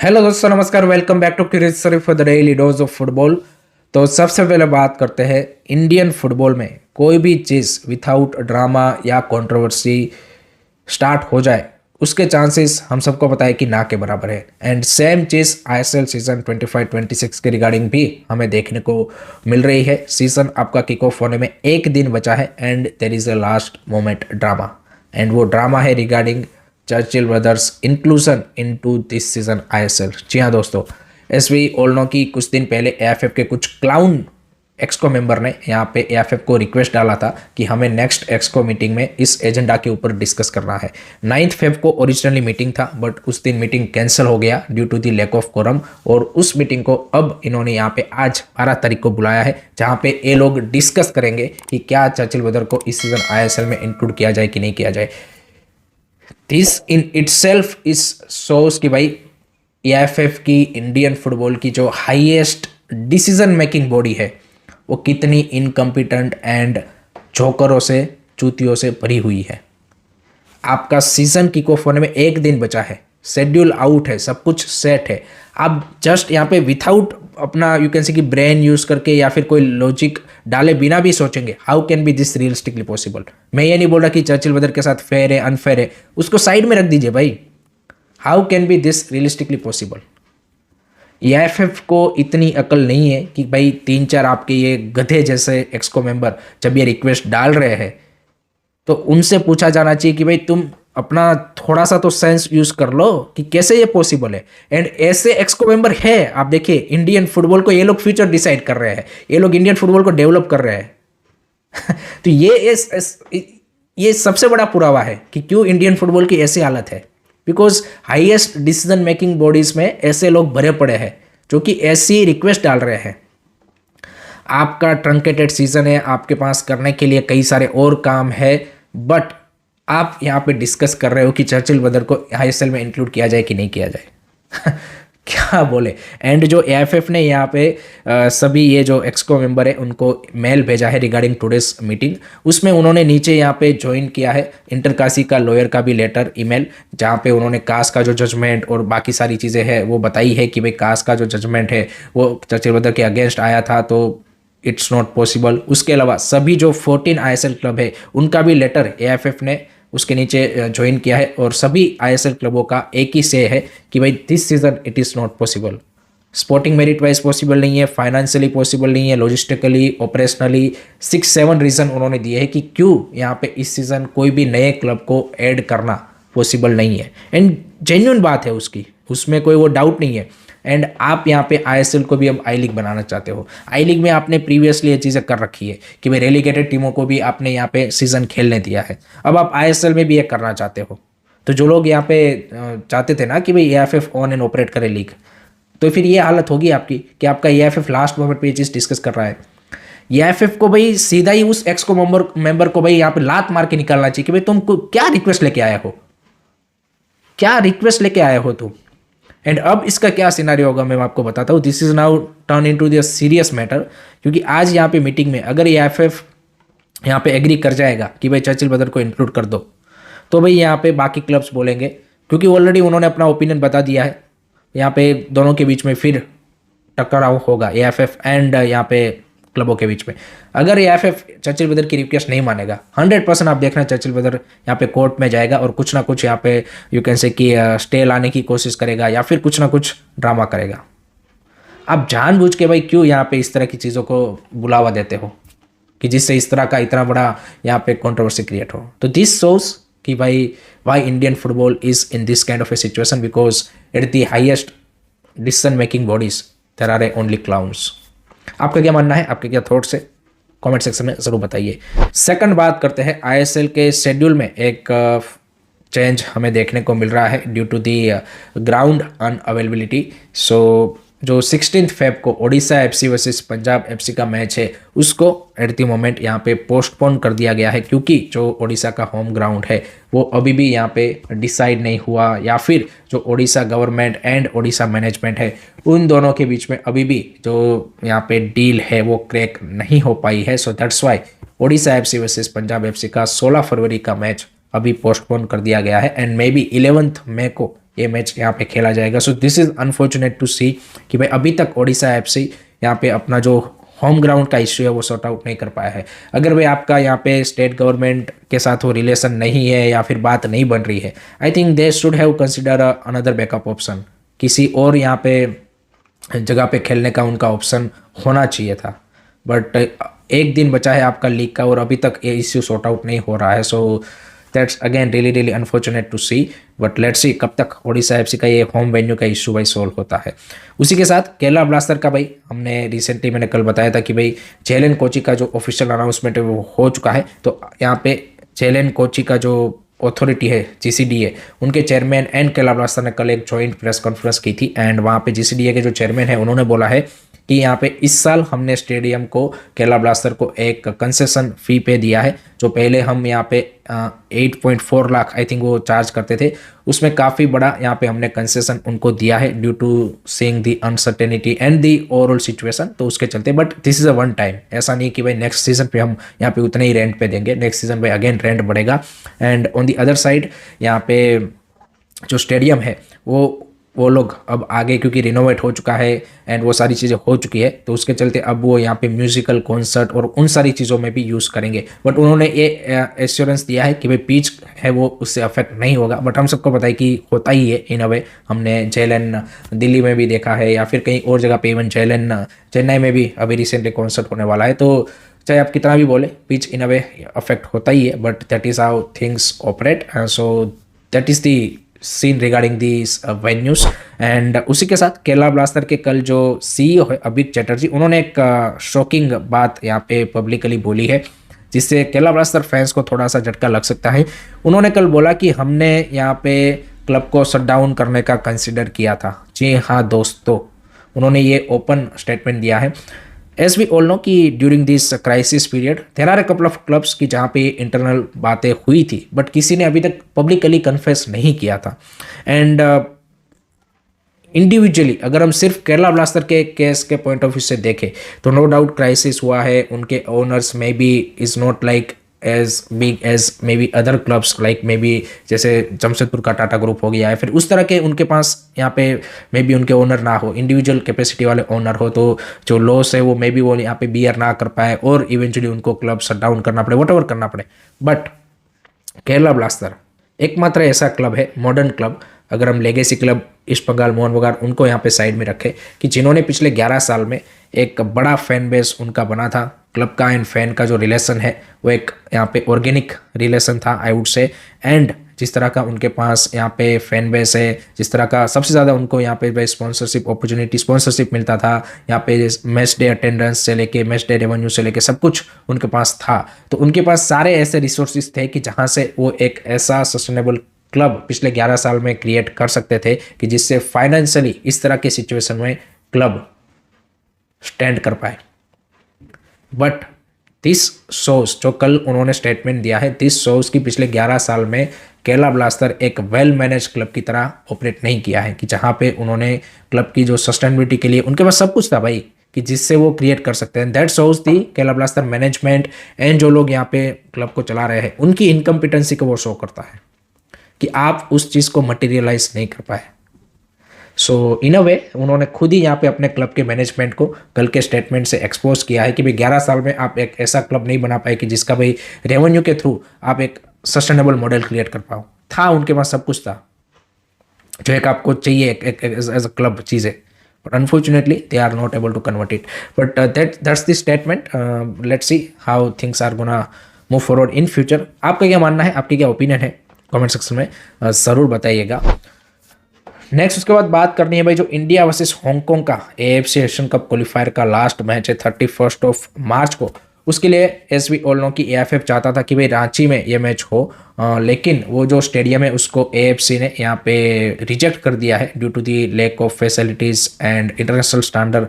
Hello दोस्तों, नमस्कार। Welcome back to curious sorry for the daily dose of football. तो सबसे पहले बात करते हैं इंडियन फुटबॉल में कोई भी चीज़ विथाउट ड्रामा या कंट्रोवर्सी स्टार्ट हो जाए उसके चांसेस हम सबको पता है कि ना के बराबर है। And same cheese ISL season 25-26 के रिगार्डिंग भी हमें देखने को मिल रही है। सीजन आपका किक ऑफ होने में एक दिन बचा है and there is a last moment drama, and वो ड्रामा है regarding Churchill Brothers inclusion into this season ISL. जी हाँ दोस्तों, एस वी ऑल नो कि कुछ दिन पहले एएफएफ के कुछ क्लाउन एक्सको मेंबर ने यहाँ पे एएफएफ को रिक्वेस्ट डाला था कि हमें नेक्स्ट एक्सको मीटिंग में इस एजेंडा के ऊपर डिस्कस करना है। 9 फेब को ओरिजिनली मीटिंग था, बट उस दिन मीटिंग कैंसिल हो गया due to the lack of quorum, और उस मीटिंग को अब इन्होंने यहाँ पे आज 12 तारीख को बुलाया है, जहाँ पे ये लोग डिस्कस करेंगे कि क्या चर्चिल ब्रदर को इस सीजन आईएसएल में इंक्लूड किया जाए कि नहीं किया जाए। This in itself is shows कि भाई एएफएफ की इंडियन फुटबॉल की जो हाईएस्ट डिसीजन मेकिंग बॉडी है वो कितनी इनकम्पिटेंट एंड जोकरों से चूतियों से भरी हुई है। आपका सीजन किक ऑफ होने में एक दिन बचा है, शेड्यूल आउट है, सब कुछ सेट है। आप जस्ट यहाँ पे विथाउट अपना यू कैन से कि ब्रेन यूज करके या फिर कोई लॉजिक डाले बिना भी सोचेंगे how can be this realistically possible. मैं ये नहीं बोल रहा कि चर्चिल ब्रदर के साथ फेयर है अनफेयर है, उसको साइड में रख दीजिए भाई। How can be this realistically possible. AFF को इतनी अकल नहीं है कि भाई 3-4 आपके ये गधे जैसे एक्सको मेंबर जब ये रिक्वेस्ट डाल रहे हैं तो उनसे पूछा जाना चाहिए कि भाई तुम अपना थोड़ा सा तो सेंस यूज कर लो कि कैसे ये पॉसिबल है। एंड ऐसे एक्सको मेंबर है, आप देखिए इंडियन फुटबॉल को ये लोग फ्यूचर डिसाइड कर रहे हैं, ये लोग इंडियन फुटबॉल को डेवलप कर रहे हैं तो ये सबसे बड़ा पुरावा है कि क्यों इंडियन फुटबॉल की ऐसी हालत है। Because highest decision making bodies में ऐसे लोग भरे पड़े हैं जो कि ऐसी रिक्वेस्ट डाल रहे हैं। आपका ट्रंकेटेड सीजन है, आपके पास करने के लिए कई सारे और काम है, बट आप यहाँ पे डिस्कस कर रहे हो कि चर्चिल ब्रदर को आईएसएल में इंक्लूड किया जाए कि नहीं किया जाए क्या बोले। एंड जो एएफएफ ने यहाँ पे सभी ये जो एक्सको मेंबर है उनको मेल भेजा है रिगार्डिंग टुडेस मीटिंग, उसमें उन्होंने नीचे यहाँ पे ज्वाइन किया है इंटरकासी का लॉयर का भी लेटर ईमेल, जहाँ पे उन्होंने कास का जो जजमेंट और बाकी सारी चीज़ें हैं वो बताई है कि भाई कास का जो जजमेंट है वो चर्चिल ब्रदर के अगेंस्ट आया था तो इट्स नॉट पॉसिबल। उसके अलावा सभी जो 14 आईएसएल क्लब है उनका भी लेटर एएफएफ ने उसके नीचे ज्वाइन किया है, और सभी आईएसएल क्लबों का एक ही से है कि भाई this season it is not possible. Sporting merit wise possible नहीं है, फाइनेंशियली पॉसिबल नहीं है, लॉजिस्टिकली, ऑपरेशनली 6-7 रीज़न उन्होंने दिए हैं कि क्यों यहाँ पे इस सीज़न कोई भी नए क्लब को ऐड करना पॉसिबल नहीं है। एंड जेन्युइन बात है उसकी, उसमें कोई वो डाउट नहीं है। एंड आप यहाँ पे आईएसएल को भी अब आई लीग बनाना चाहते हो। आई लीग में आपने प्रीवियसली ये चीज़ें कर रखी है कि भाई रेलीगेटेड टीमों को भी आपने यहाँ पे सीजन खेलने दिया है, अब आप आईएसएल में भी ये करना चाहते हो। तो जो लोग यहाँ पे चाहते थे ना कि भाई एएफएफ ऑन एंड ऑपरेट करे लीग, तो फिर ये हालत होगी आपकी कि आपका एएफएफ लास्ट मोमेंट पे ये चीज़ डिस्कस कर रहा है। एएफएफ को भाई सीधा ही उस एक्सको मेंबर को भाई यहाँ पे लात मार के निकालना चाहिए कि भाई तुम क्या रिक्वेस्ट लेके आया हो, क्या रिक्वेस्ट लेके आए हो तुम। एंड अब इसका क्या सिनारियो होगा मैं आपको बताता हूँ। This is now turn into the serious matter, क्योंकि आज यहाँ पे मीटिंग में अगर एएफएफ यहाँ पे एग्री कर जाएगा कि भाई चर्चिल ब्रदर को इंक्लूड कर दो, तो भाई यहाँ पे बाकी क्लब्स बोलेंगे, क्योंकि ऑलरेडी उन्होंने अपना ओपिनियन बता दिया है। यहाँ पे दोनों के बीच में फिर टकराव होगा एएफएफ एंड यहाँ पे क्लबों के बीच में। अगर एएफएफ चर्चिल ब्रदर की रिक्वेस्ट नहीं मानेगा 100% आप देखना चर्चिल ब्रदर यहाँ पे कोर्ट में जाएगा और कुछ ना कुछ यहाँ पे यू कैन से कि स्टे लाने की कोशिश करेगा या फिर कुछ ना कुछ ड्रामा करेगा। आप जानबूझ के भाई क्यों यहाँ पे इस तरह की चीज़ों को बुलावा देते हो कि जिससे इस तरह का इतना बड़ा यहाँ पे कंट्रोवर्सी क्रिएट हो। तो दिस शोज कि भाई why Indian football is in this kind of a situation, because at the highest decision making bodies there are only clowns. आपका क्या मानना है, आपके क्या थॉट्स है, कमेंट सेक्शन में ज़रूर बताइए। सेकंड बात करते हैं आईएसएल के शेड्यूल में एक चेंज हमें देखने को मिल रहा है due to the ground unavailability. So जो 16 फेब को Odisha FC versus Punjab FC का मैच है उसको एट द मोमेंट यहाँ पे पोस्टपोन कर दिया गया है, क्योंकि जो ओडिशा का होम ग्राउंड है वो अभी भी यहाँ पे डिसाइड नहीं हुआ, या फिर जो Odisha government and Odisha management है उन दोनों के बीच में अभी भी जो यहाँ पे डील है वो क्रैक नहीं हो पाई है। So that's why Odisha FC versus Punjab FC का 16 फरवरी का मैच अभी पोस्टपोन कर दिया गया है, एंड मे बी 11 मई को ये मैच यहाँ पे खेला जाएगा। So this is unfortunate to see कि भाई अभी तक ओडिशा एफसी यहाँ पे अपना जो होम ग्राउंड का इश्यू है वो सॉर्ट आउट नहीं कर पाया है। अगर भाई आपका यहाँ पे स्टेट गवर्नमेंट के साथ वो रिलेशन नहीं है या फिर बात नहीं बन रही है, I think they should have consider another backup option, किसी और यहाँ पे जगह पे खेलने का उनका ऑप्शन होना चाहिए था। बट एक दिन बचा है आपका लीग का और अभी तक ये इश्यू सॉर्ट आउट नहीं हो रहा है। So that's again really really unfortunate to see, but let's see कब तक ओडिशा एफसी का ये होम वेन्यू का इशू भाई सोल्व होता है। उसी के साथ केरला ब्लास्टर का भाई हमने रिसेंटली मैंने कल बताया था कि भाई जेलन कोची का जो ऑफिशियल अनाउंसमेंट है वो हो चुका है। तो यहाँ पे जेलन कोची का जो अथॉरिटी है जीसीडीए, उनके चेयरमैन एंड केरला ब्लास्टर ने कल एक जॉइंट प्रेस कॉन्फ्रेंस की थी एंड वहाँ पे जीसीडीए के जो चेयरमैन है उन्होंने बोला है कि यहाँ पे इस साल हमने स्टेडियम को केरला ब्लास्टर को एक कंसेशन फी पे दिया है। जो पहले हम यहाँ पे 8.4 लाख आई थिंक वो चार्ज करते थे, उसमें काफ़ी बड़ा यहाँ पे हमने कंसेशन उनको दिया है due to seeing the uncertainty and the overall situation. तो उसके चलते, but this is a one time, ऐसा नहीं कि भाई नेक्स्ट सीजन पे हम यहाँ पे उतने ही रेंट पे देंगे, नेक्स्ट सीजन पे अगेन रेंट बढ़ेगा। And on the other side यहाँ पे जो स्टेडियम है वो लोग अब आगे क्योंकि रिनोवेट हो चुका है एंड वो सारी चीज़ें हो चुकी है, तो उसके चलते अब वो यहाँ पे म्यूजिकल कॉन्सर्ट और उन सारी चीज़ों में भी यूज़ करेंगे। बट उन्होंने ये एश्योरेंस दिया है कि भाई पिच है वो उससे अफेक्ट नहीं होगा। बट हम सबको पता है कि होता ही है इन अ वे, हमने जेलन दिल्ली में भी देखा है या फिर कहीं और जगह पे, इवन जेलन चेन्नई में भी अभी रिसेंटली कॉन्सर्ट होने वाला है। तो चाहे आप कितना भी बोले, पिच इन अ वे अफेक्ट होता ही है, but that is how things operate. So that is the scene regarding these venues. And उसी के साथ केरला ब्लास्टर के कल जो सीईओ है अभिक चैटर्जी, उन्होंने एक शॉकिंग बात यहाँ पे पब्लिकली बोली है जिससे केरला ब्लास्टर फैंस को थोड़ा सा झटका लग सकता है। उन्होंने कल बोला कि हमने यहाँ पे क्लब को शट डाउन करने का कंसिडर किया था। जी हाँ दोस्तों, उन्होंने ये ओपन स्टेटमेंट दिया है। एज वी ऑल नो कि during this crisis period there are a couple of clubs की जहाँ पे इंटरनल बातें हुई थी बट किसी ने अभी तक पब्लिकली कन्फेस नहीं किया था। एंड इंडिविजुअली अगर हम सिर्फ केरला ब्लास्टर के केस के पॉइंट ऑफ व्यू से देखें तो नो डाउट क्राइसिस हुआ है, उनके ओनर्स में be is not like as big as maybe other clubs, like maybe जैसे जमशेदपुर का टाटा ग्रुप हो गया है, फिर उस तरह के उनके पास यहाँ पे मे बी उनके ओनर ना हो, इंडिविजुअल कैपेसिटी वाले ओनर हो, तो जो लॉस है वो मे बी वो यहाँ पे बियर ना कर पाए और इवेंचुअली उनको क्लब शट डाउन करना पड़े, वट एवर करना पड़े। बट केरला ब्लास्टर एकमात्र ऐसा क्लब है, मॉडर्न क्लब, अगर हम लेगेसी क्लब ईस्ट बंगाल मोहन बगान उनको यहाँ पे साइड में रखें, कि जिन्होंने पिछले 11 साल में एक बड़ा फैन बेस उनका बना था। क्लब का एंड फैन का जो रिलेशन है वो एक यहाँ पे ऑर्गेनिक रिलेशन था आई वुड से। एंड जिस तरह का उनके पास यहाँ पे फैन बेस है, जिस तरह का सबसे ज़्यादा उनको यहाँ पे स्पॉन्सरशिप अपॉर्चुनिटी स्पॉन्सरशिप मिलता था, यहाँ पे मैच डे अटेंडेंस से लेके मैच डे रेवेन्यू से लेके सब कुछ उनके पास था। तो उनके पास सारे ऐसे रिसोर्सेज थे कि जहाँ से वो एक ऐसा सस्टेनेबल क्लब पिछले 11 साल में क्रिएट कर सकते थे कि जिससे फाइनेंशियली इस तरह के सिचुएशन में क्लब स्टैंड कर पाए। बट दिस शोज, जो कल उन्होंने स्टेटमेंट दिया है, दिस शोज कि पिछले 11 साल में केरला ब्लास्टर एक वेल मैनेज क्लब की तरह ऑपरेट नहीं किया है, कि जहाँ पे उन्होंने क्लब की जो सस्टेनेबिलिटी के लिए उनके पास सब कुछ था भाई, कि जिससे वो क्रिएट कर सकते हैं। That shows the Kerala blaster management and जो लोग यहाँ पे क्लब को चला रहे हैं उनकी इनकम्पिटेंसी को वो शो करता है कि आप उस चीज़ को मटेरियलाइज नहीं कर पाए। सो इन अ वे उन्होंने खुद ही यहाँ पे अपने क्लब के मैनेजमेंट को कल के स्टेटमेंट से एक्सपोज किया है कि भाई 11 साल में आप एक ऐसा क्लब नहीं बना पाए कि जिसका भाई रेवेन्यू के थ्रू आप एक सस्टेनेबल मॉडल क्रिएट कर पाओ। था उनके पास सब कुछ था जो एक आपको चाहिए एक एज अ क्लब चीज़ है, but unfortunately they are not able to convert it. But that's the statement. Let's see how things are gonna move forward in future. आपका क्या मानना है, आपकी क्या ओपिनियन है, कमेंट सेक्शन में ज़रूर बताइएगा। नेक्स्ट उसके बाद बात करनी है भाई जो इंडिया वर्सेस हांगकांग का AFC एशियन कप क्वालिफायर का लास्ट मैच है 31 मार्च को। उसके लिए एस वी ऑल नो कि AFF चाहता था कि भाई रांची में ये मैच हो, लेकिन वो जो स्टेडियम है उसको AFC ने यहाँ पे रिजेक्ट कर दिया है due to the lack of facilities and international standard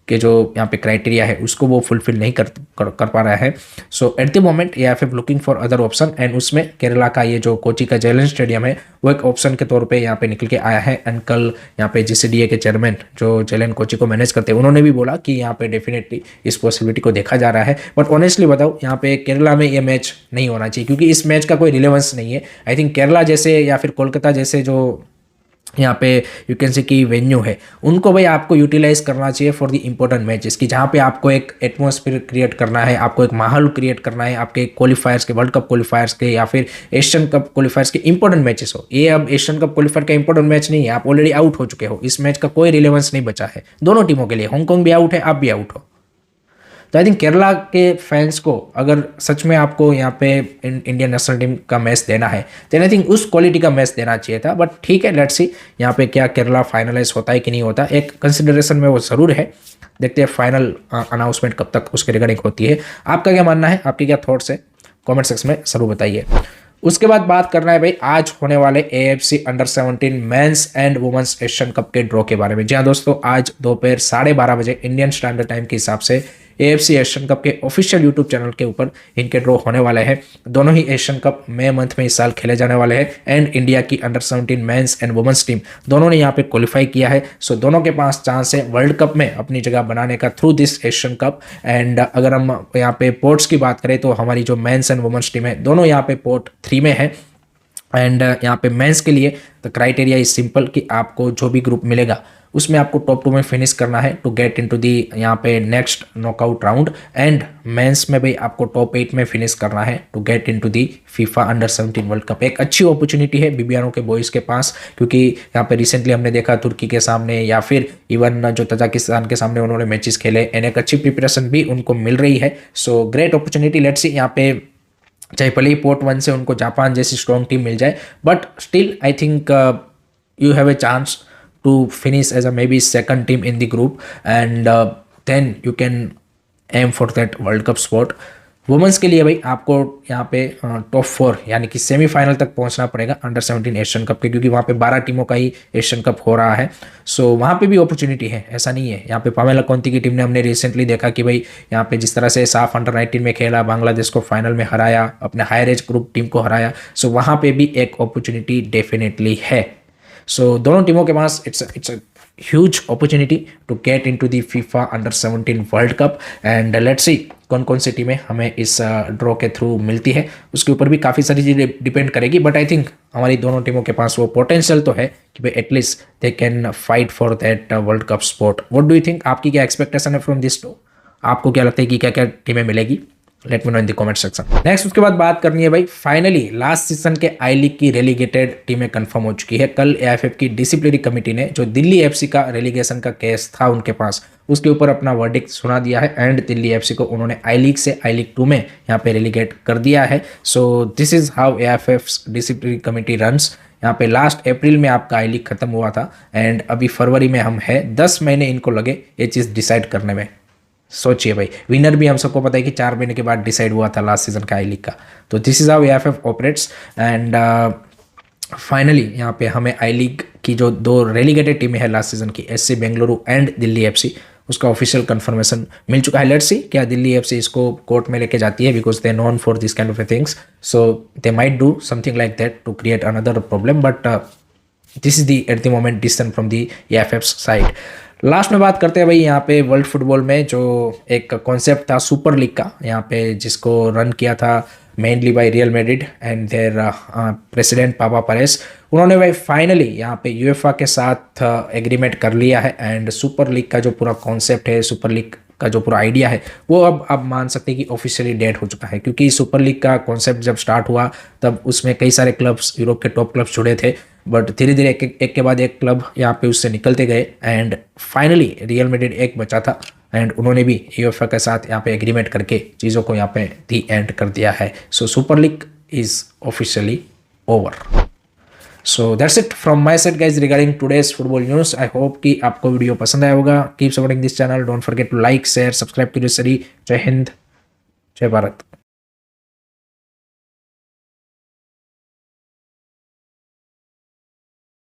के जो यहाँ पे क्राइटेरिया है उसको वो फुलफिल नहीं कर पा रहा है। So at the moment AFF looking for other option, and उसमें केरला का ये जो कोची का जेलन स्टेडियम है वो एक ऑप्शन के तौर पे यहाँ पे निकल के आया है। एंड कल यहाँ पे GCDA के चेयरमैन जो जेलन कोची को मैनेज करते हैं उन्होंने भी बोला कि यहाँ पे डेफिनेटली इस पॉसिबिलिटी को देखा जा रहा है। बट ऑनेस्टली बताओ, यहाँ पे केरला में ये मैच नहीं होना चाहिए क्योंकि इस मैच का कोई रिलेवेंस नहीं है। आई थिंक केरला जैसे या फिर कोलकाता जैसे जो यहाँ पे यू कैन से कि वेन्यू है, उनको भाई आपको यूटिलाइज करना चाहिए फॉर द इंपॉर्टेंट मैचेस, कि जहाँ पे आपको एक एटमॉस्फेयर क्रिएट करना है, आपको एक माहौल क्रिएट करना है आपके क्वालिफायर्स के, वर्ल्ड कप क्वालिफायर्स के या फिर एशियन कप क्वालिफायर्स के इंपॉर्टेंट मैचेस हो। ये अब एशियन कप क्वालिफायर का इंपॉर्टेंट मैच नहीं है, आप ऑलरेडी आउट हो चुके हो, इस मैच का कोई रिलेवेंस नहीं बचा है दोनों टीमों के लिए। हांगकांग भी आउट है, आप भी आउट हो। तो आई थिंक केरला के फैंस को अगर सच में आपको यहाँ पे इंडियन नेशनल टीम का मैच देना है तो आई थिंक उस क्वालिटी का मैच देना चाहिए था। बट ठीक है, लेट्स सी यहाँ पे क्या केरला फाइनलाइज होता है कि नहीं होता, एक कंसिडरेशन में वो ज़रूर है। देखते हैं फाइनल अनाउंसमेंट कब तक उसके रिगार्डिंग होती है। आपका क्या मानना है, आपके क्या थॉट्स है, कमेंट सेक्शन में ज़रूर बताइए। उसके बाद बात करना है भाई आज होने वाले AFC अंडर-17 men's and women's Asian cup के ड्रॉ के बारे में। जी हाँ दोस्तों, आज दोपहर 12:30 बजे इंडियन स्टैंडर्ड टाइम के हिसाब से AFC एशियन कप के ऑफिशियल यूट्यूब चैनल के ऊपर इनके ड्रॉ होने वाले हैं। दोनों ही एशियन कप मई मंथ में इस साल खेले जाने वाले हैं एंड इंडिया की अंडर-17 मेंस एंड वुमेन्स टीम दोनों ने यहाँ पे क्वालिफाई किया है। सो दोनों के पास चांस है वर्ल्ड कप में अपनी जगह बनाने का through this Asian cup. And अगर हम यहाँ पे पोर्ट्स की बात करें तो हमारी जो मेंस एंड वुमेन्स टीम है दोनों यहाँ पे पोर्ट 3 में है। एंड यहाँ पे मेंस के लिए द क्राइटेरिया इज सिंपल कि आपको जो भी ग्रुप मिलेगा उसमें आपको टॉप 2 में फिनिश करना है टू गेट इनटू दी यहाँ पे next knockout round. And men's में भी आपको टॉप 8 में फिनिश करना है to get into the FIFA अंडर-17 वर्ल्ड कप। एक अच्छी अपॉर्चुनिटी है बीबीआरओ के बॉयज़ के पास, क्योंकि यहाँ पे रिसेंटली हमने देखा तुर्की के सामने या फिर इवन जो तजाकिस्तान के सामने उन्होंने मैचेस खेले एंड एक अच्छी प्रिपरेशन भी उनको मिल रही है। So great opportunity, let's see यहाँ पे चाहे भले ही पोर्ट 1 से उनको जापान जैसी स्ट्रॉन्ग टीम मिल जाए, but still I think you have a chance to finish as a maybe second team in the group and then you can aim for that world cup spot. Women's के लिए भाई आपको यहाँ पे top 4 यानी कि semifinal तक पहुँचना पड़ेगा अंडर-17 एशियन कप के, क्योंकि वहाँ पे 12 टीमों का ही एशियन कप हो रहा है। सो वहाँ पे भी अपॉर्चुनिटी है, ऐसा नहीं है। यहाँ पे पामेला कोंती की टीम ने हमने रिसेंटली देखा कि भाई यहाँ पे जिस तरह से साफ अंडर-19 में खेला, बांग्लादेश को फाइनल में हराया, अपने हायर एज ग्रुप टीम को हराया। सो वहाँ पे भी एक अपॉर्चुनिटी डेफिनेटली है। सो दोनों टीमों के पास it's a huge opportunity to get into the FIFA अंडर-17 world cup. And let's see कौन कौन सी टीमें हमें इस ड्रॉ के थ्रू मिलती है, उसके ऊपर भी काफ़ी सारी चीज़ें डिपेंड करेगी। बट आई थिंक हमारी दोनों टीमों के पास वो पोटेंशियल तो है कि भाई at least they can fight for that world cup spot. What do you think, आपकी क्या एक्सपेक्टेशन है फ्रॉम दिस ड्रॉ? आपको क्या लगता है कि क्या क्या टीमें मिलेगी? Let me know in the comment section. Next उसके बाद बात करनी है भाई, फाइनली लास्ट सीजन के आई लीग की रेलीगेटेड टीमें कंफर्म हो चुकी है। कल AIFF की डिसिप्लिनरी कमेटी ने जो दिल्ली FC का रेलीगेशन का केस था उनके पास, उसके ऊपर अपना वर्डिक्ट सुना दिया है एंड दिल्ली FC को उन्होंने आई लीग से आई लीग 2 में यहाँ पे रेलीगेट कर दिया है। So this is how AIFF disciplinary committee runs. यहाँ पे लास्ट अप्रैल में आपका आई लीग खत्म हुआ था एंड अभी फरवरी में हम है, 10 महीने इनको लगे ये चीज़ डिसाइड करने में। सोचिए भाई, विनर भी हम सबको पता है कि 4 महीने के बाद डिसाइड हुआ था लास्ट सीजन का आई लीग का। तो this is how AIFF operates and finally यहाँ पे हमें आई लीग की जो 2 रेलीगेटेड टीमें हैं लास्ट सीजन की, SC Bengaluru and Delhi FC, उसका ऑफिशियल कंफर्मेशन मिल चुका है। लेट्स सी क्या दिल्ली FC इसको कोर्ट में लेके जाती है, because they known for this kind of things. So they might do something like that to create another problem, but this is the at the moment decision from the AIFF side. Last में बात करते हैं भाई यहाँ पे world football में जो एक कॉन्सेप्ट था सुपर लीग का, यहाँ पे जिसको रन किया था mainly by Real Madrid and their president पापा परेस। उन्होंने भाई फाइनली यहाँ पे UEFA के साथ एग्रीमेंट कर लिया है एंड सुपर लीग का जो पूरा कॉन्सेप्ट है, सुपर लीग का जो पूरा आइडिया है, वो अब आप मान सकते हैं कि ऑफिशियली डेड हो चुका है। क्योंकि सुपर लीग का कॉन्सेप्ट जब स्टार्ट हुआ तब उसमें कई सारे क्लब्स, यूरोप के टॉप क्लब्स जुड़े थे, बट धीरे धीरे एक के बाद एक क्लब यहाँ पे उससे निकलते गए एंड फाइनली रियल मैड्रिड एक बचा था एंड उन्होंने भी UEFA के साथ यहाँ पे एग्रीमेंट करके चीज़ों को यहाँ पे दी एंड कर दिया है। So super league is officially over. So that's it from my side guys regarding today's football news. I hope कि आपको वीडियो पसंद आया होगा। Keep supporting this channel, don't forget to like, share, subscribe to this. Jai Hind, जय भारत।